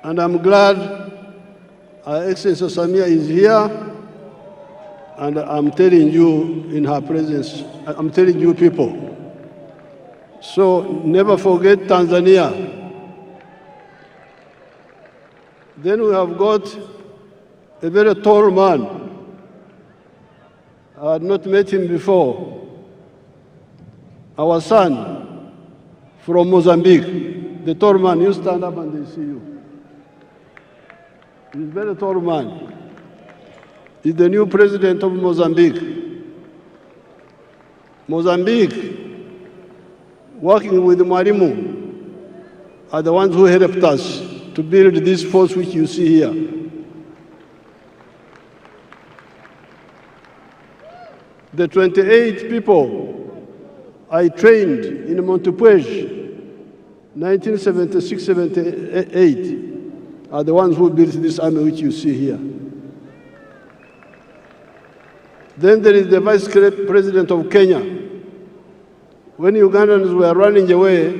And I'm glad Her Excellency Samia is here, and I'm telling you in her presence, I'm telling you people. So never forget Tanzania. Then we have got a very tall man. I had not met him before. Our son from Mozambique, the tall man, you stand up and they see you. He's a very tall man. He's the new president of Mozambique. Mozambique, working with Mwalimu, are the ones who helped us to build this force which you see here. The 28 people I trained in Montepuez, 1976-78, are the ones who built this army which you see here. Then there is the Vice President of Kenya. When Ugandans were running away,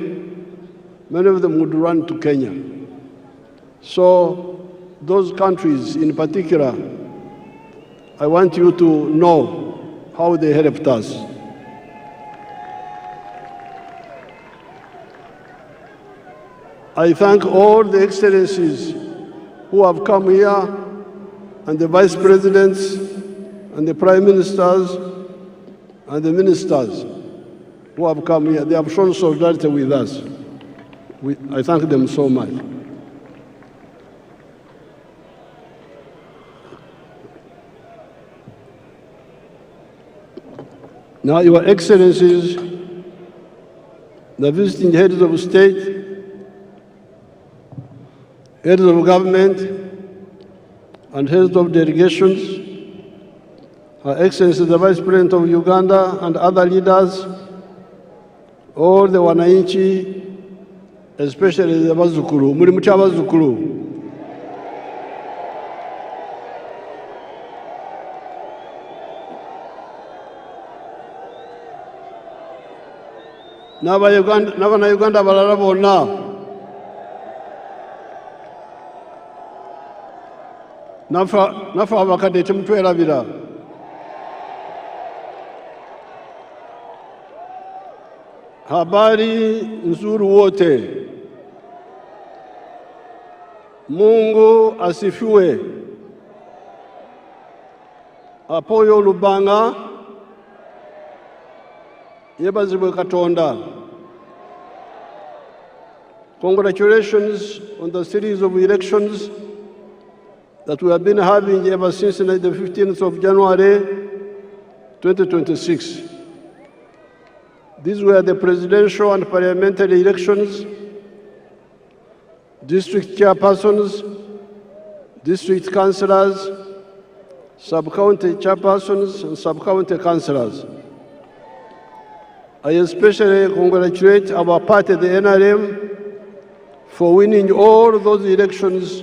many of them would run to Kenya. So those countries in particular, I want you to know how they helped us. I thank all the excellencies who have come here, and the vice presidents, and the prime ministers, and the ministers who have come here. They have shown solidarity with us. I thank them so much. Now, Your Excellencies, the visiting heads of state, heads of government, and heads of delegations, Her Excellency the Vice President of Uganda and other leaders, all the wananchi, especially the Bazukuru, muri mucha Bazukuru. N'Abanyuganda balala bonna nafe abakadde temutwerabira. Habari nzuri wote. Mungu asifiwe. Apoyo Lubanga, yebazibwe Katonda. Congratulations on the series of elections that we have been having ever since the 15th of January 2026. These were the presidential and parliamentary elections, district chairpersons, district councillors, sub-county chairpersons, and sub-county councillors. I especially congratulate our party, the NRM, for winning all those elections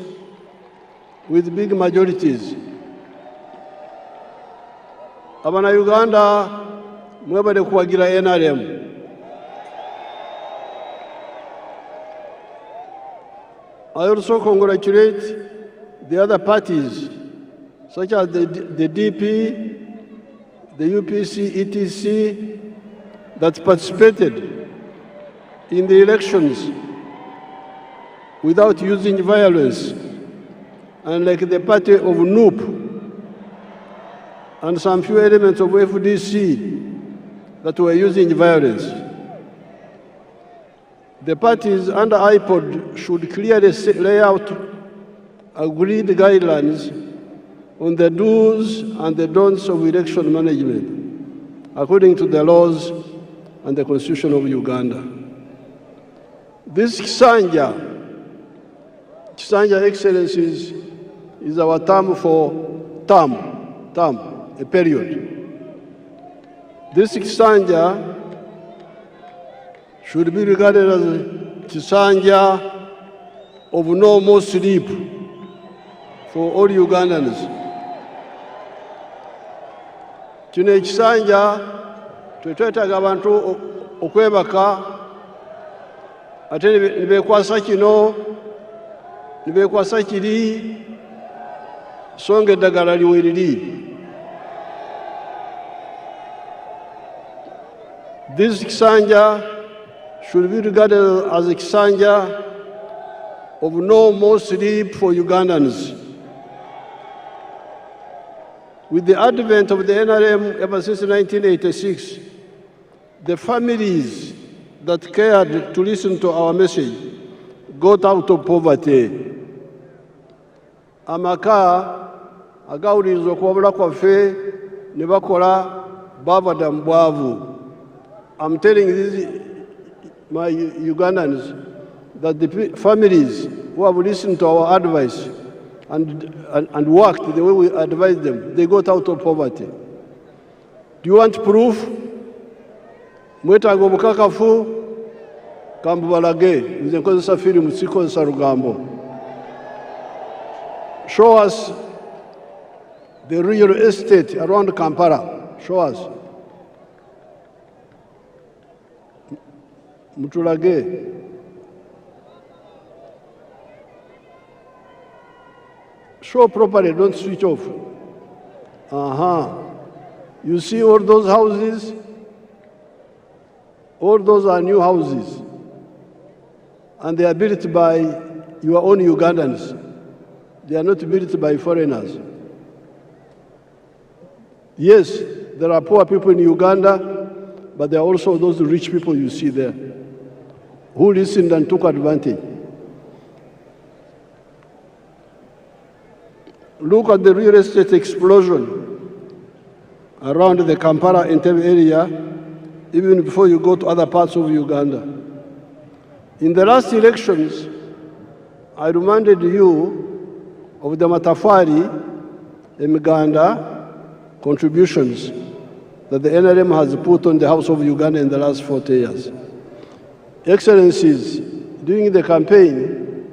with big majorities. Abana Uganda, mwebale kuwagira NRM. I also congratulate the other parties, such as the DP, the UPC, ETC, that participated in the elections without using violence, and like the party of NUP and some few elements of FDC that were using violence. The parties under IPOD should clearly lay out agreed guidelines on the do's and the don'ts of election management, according to the laws and the Constitution of Uganda. This Kisanja Excellencies is our term for a period. This Kisanja should be regarded as Kisanja of no more sleep for all Ugandans. Kino ekisanja twetwetaaga abantu okwebaka ate ne beekwasa kino nibekwasa kiri songa eddagala liweriri. This Kisanja should be regarded as a Kisanja of no more sleep for Ugandans. With the advent of the NRM ever since 1986, the families that cared to listen to our message got out of poverty. Amaka agawuliriza okwabula kwaffe ne bakola bavada mu bwavu. I'm telling my Ugandans that the families who have listened to our advice and worked the way we advised them, they got out of poverty. Do you want proof? Mwetaaga obukakafu kambubalage, nze nkozesa firimu sikozesa lugambo. Show us the real estate around Kampala. Show us. Mutulage. Show properly, don't switch off. You see all those houses? All those are new houses. And they are built by your own Ugandans. They are not built by foreigners. Yes, there are poor people in Uganda, but there are also those rich people you see there who listened and took advantage. Look at the real estate explosion around the Kampala Entebbe area, even before you go to other parts of Uganda. In the last elections, I reminded you of the Matafari, Emiganda contributions that the NRM has put on the House of Uganda in the last 40 years. Excellencies, during the campaign,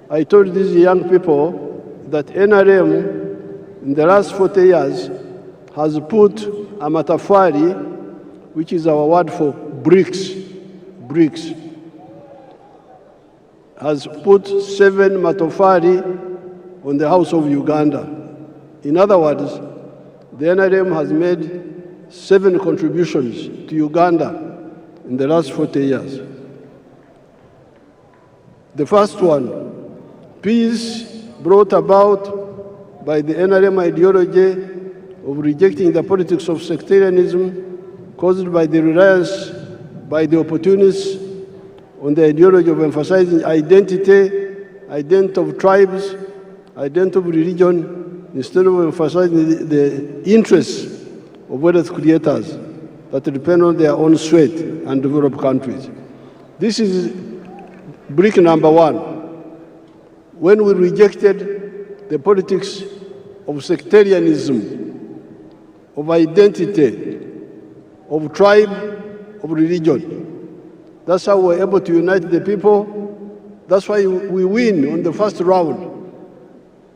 I told these young people that NRM in the last 40 years has put a matafari, which is our word for bricks, has put 7 matofari on the House of Uganda. In other words, the NRM has made 7 contributions to Uganda in the last 40 years. The first one, peace brought about by the NRM ideology of rejecting the politics of sectarianism caused by the reliance by the opportunists on the ideology of emphasizing identity of tribes, identity of religion, instead of emphasizing the interests of wealth creators that depend on their own sweat and developed countries. This is brick number 1. When we rejected the politics of sectarianism, of identity, of tribe, of religion. That's how we're able to unite the people. That's why we win on the first round,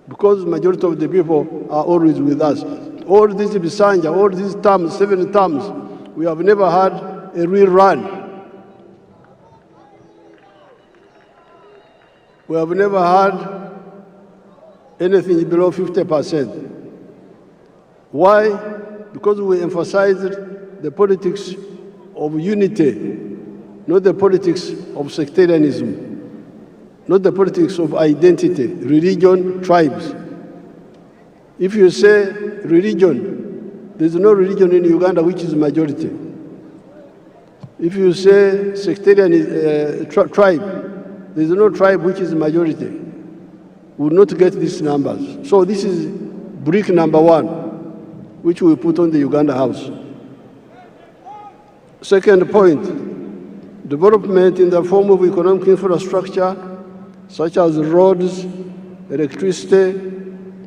because the majority of the people are always with us. All these Bisanja, all these terms, 7 terms, we have never had a real run. We have never had anything below 50%. Why? Because we emphasized the politics of unity, not the politics of sectarianism, not the politics of identity, religion, tribes. If you say religion, there's no religion in Uganda which is majority. If you say sectarian tribe, there's no tribe which is majority. We will not get these numbers. So this is brick number 1, which we put on the Uganda House. Second point, development in the form of economic infrastructure, such as roads, electricity,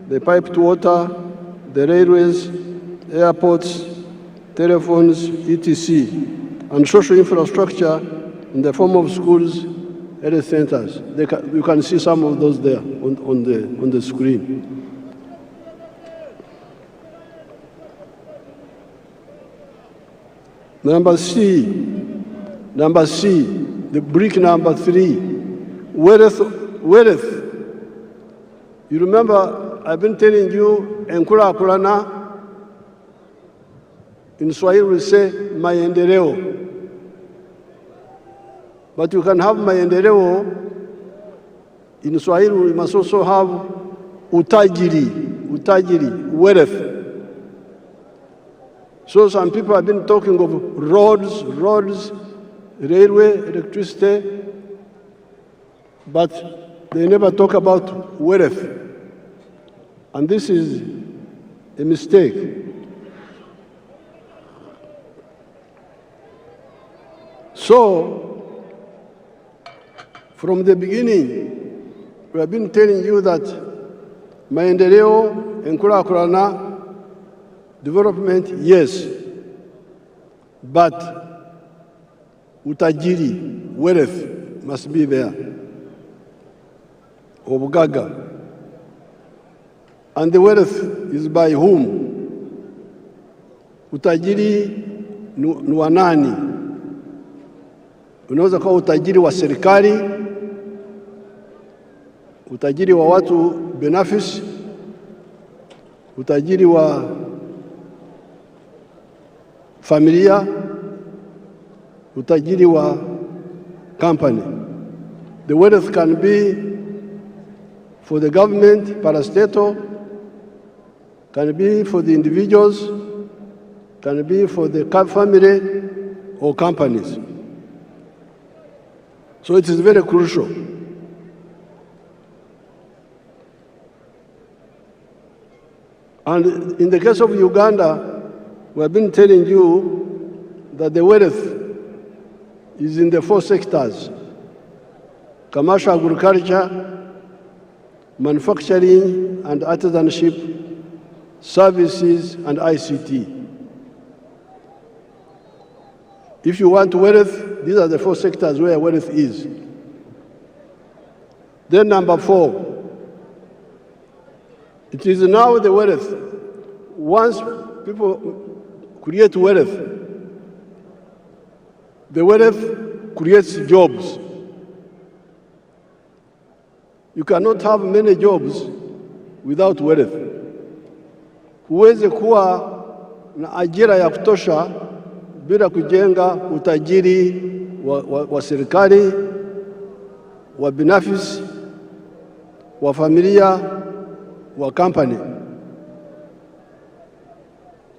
the piped water, the railways, airports, telephones, etc., and social infrastructure in the form of schools, health centers. You can see some of those there on the screen. Number C, the brick number 3, wealth You remember, I've been telling you, enkulakulana, in Swahili we say, maendeleo. But you can have maendeleo, in Swahili we must also have utajiri, wealth. So some people have been talking of roads, railway, electricity, but they never talk about wealth. And this is a mistake. So, from the beginning, we have been telling you that maendeleo, enkulakulana, development, yes, but utajiri, wealth, must be there. Obugaga. And the wealth is by whom? Utajiri ni wa nani? Unaweza kuwa utajiri wa serikali, utajiri wa watu binafsi, utajiri wa familia, utajiri wa company. The wealth can be for the government, parastatal, can be for the individuals, can be for the family or companies. So it is very crucial. And in the case of Uganda, we have been telling you that the wealth is in the 4 sectors: commercial agriculture, manufacturing and artisanship, services and ICT. If you want wealth, these are the 4 sectors where wealth is. Then number 4, it is now the wealth. Once people create wealth, the wealth creates jobs. You cannot have many jobs without wealth. Huwezi kuwa na ajira ya kutosha bila kujenga utajiri wa serikali, wa binafsi, wa familia, wa company.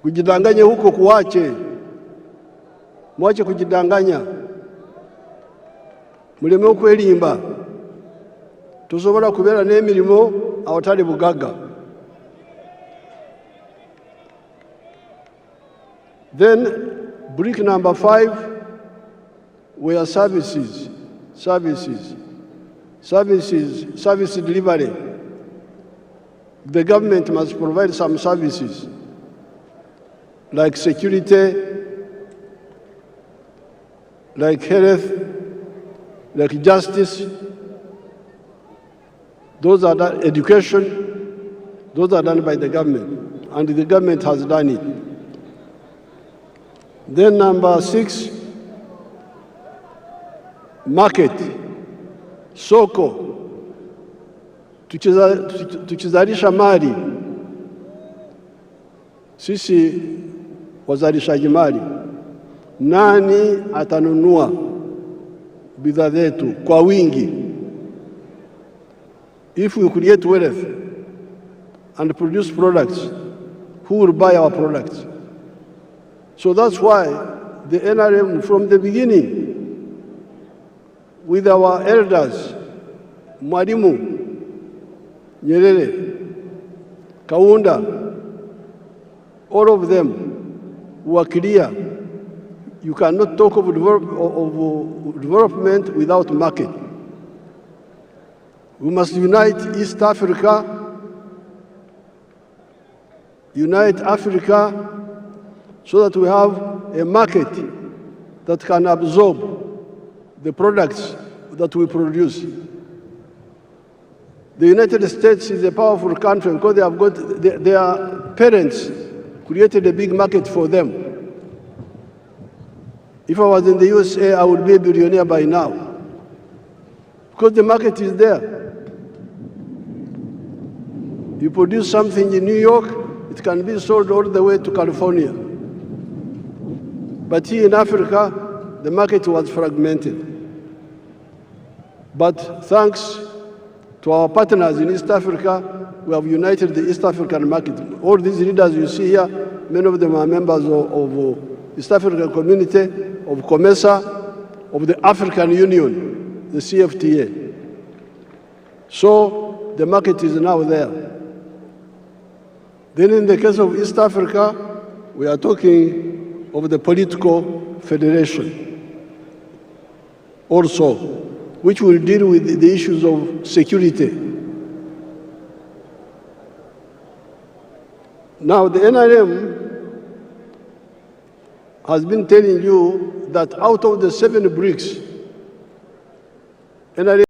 Kujidanganya huko kuache. Mwache kujidanganya. Muleme okwelimba. Tusobola kubeera n'emirimo awatali bugaga. Then brick number 5 were services. Service delivery. The government must provide some services like security, like health, like justice. Those are done, education, those are done by the government, and the government has done it. Then number 6, market, soko. Tukizalisha mali, sisi wazalishaji mali, nani atanunua bidhaa zetu kwa wingi? If we create wealth and produce products, who will buy our products? So that's why the NRM, from the beginning, with our elders, Mwalimu, Nyerere, Kaunda, all of them were clear. You cannot talk of development without market. We must unite East Africa, unite Africa, so that we have a market that can absorb the products that we produce. The United States is a powerful country because they have got their parents created a big market for them. If I was in the USA, I would be a billionaire by now because the market is there. You produce something in New York, it can be sold all the way to California. But here in Africa, the market was fragmented. But thanks to our partners in East Africa, we have united the East African market. All these leaders you see here, many of them are members of East African Community, of COMESA, of the African Union, the CFTA. So the market is now there. Then in the case of East Africa, we are talking of the political federation also, which will deal with the issues of security. Now, the NRM has been telling you that out of the 7 BRICS, NRM